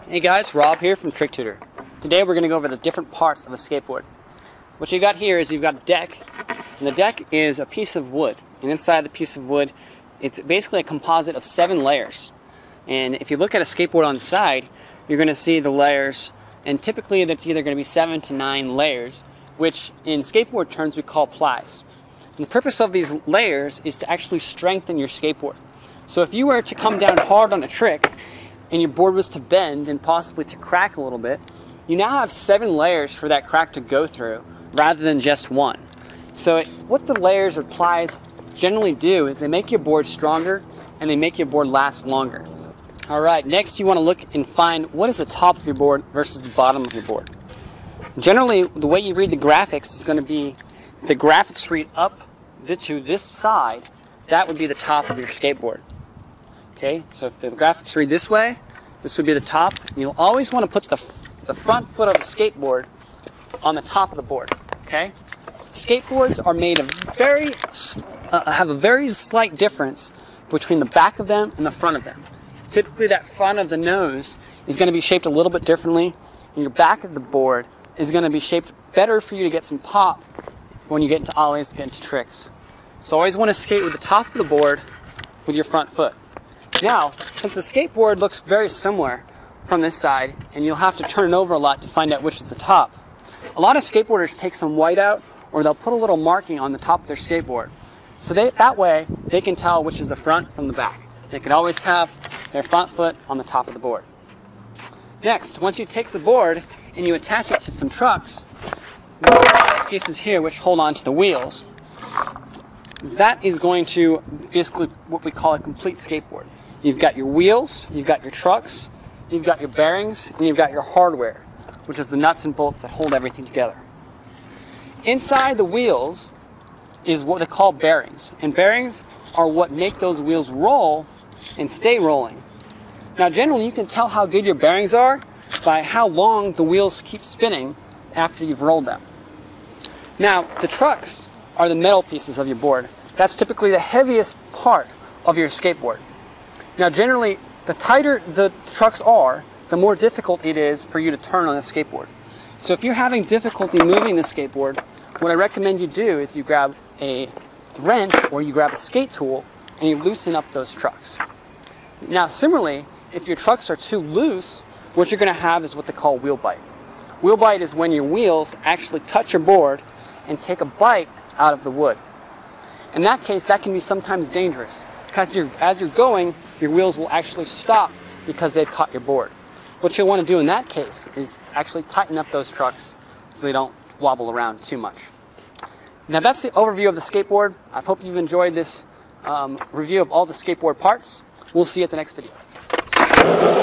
Hey guys, Rob here from Trick Tutor. Today we're going to go over the different parts of a skateboard. What you got here is you've got a deck, and the deck is a piece of wood. And inside the piece of wood, it's basically a composite of 7 layers. And if you look at a skateboard on the side, you're going to see the layers, and typically that's either going to be 7 to 9 layers, which in skateboard terms we call plies. And the purpose of these layers is to actually strengthen your skateboard. So if you were to come down hard on a trick, and your board was to bend and possibly to crack a little bit, you now have 7 layers for that crack to go through rather than just 1. So what the layers or plies generally do is they make your board stronger and they make your board last longer. Alright, next you want to look and find what is the top of your board versus the bottom of your board. Generally, the way you read the graphics is going to be, if the graphics read up to this side, that would be the top of your skateboard. Okay, so if the graphics read this way, this would be the top. And you'll always want to put the front foot of the skateboard on the top of the board. Okay, skateboards are made of have a very slight difference between the back of them and the front of them. Typically, that front of the nose is going to be shaped a little bit differently, and your back of the board is going to be shaped better for you to get some pop when you get into ollies, get into tricks. So always want to skate with the top of the board with your front foot. Now, since the skateboard looks very similar from this side, and you'll have to turn it over a lot to find out which is the top, a lot of skateboarders take some white out, or they'll put a little marking on the top of their skateboard. So that way, they can tell which is the front from the back. They can always have their front foot on the top of the board. Next, once you take the board and you attach it to some trucks, pieces here which hold on to the wheels, that is going to basically what we call a complete skateboard. You've got your wheels, you've got your trucks, you've got your bearings, and you've got your hardware, which is the nuts and bolts that hold everything together. Inside the wheels is what they call bearings, and bearings are what make those wheels roll and stay rolling. Now generally you can tell how good your bearings are by how long the wheels keep spinning after you've rolled them. Now the trucks are the metal pieces of your board. That's typically the heaviest part of your skateboard. Now generally, the tighter the trucks are, the more difficult it is for you to turn on a skateboard. So if you're having difficulty moving the skateboard, what I recommend you do is you grab a wrench or you grab a skate tool and you loosen up those trucks. Now similarly, if your trucks are too loose, what you're going to have is what they call wheel bite. Wheel bite is when your wheels actually touch your board and take a bite out of the wood. In that case, that can be sometimes dangerous, because as you're going, your wheels will actually stop because they've caught your board. What you'll want to do in that case is actually tighten up those trucks so they don't wobble around too much. Now that's the overview of the skateboard. I hope you've enjoyed this review of all the skateboard parts. We'll see you at the next video.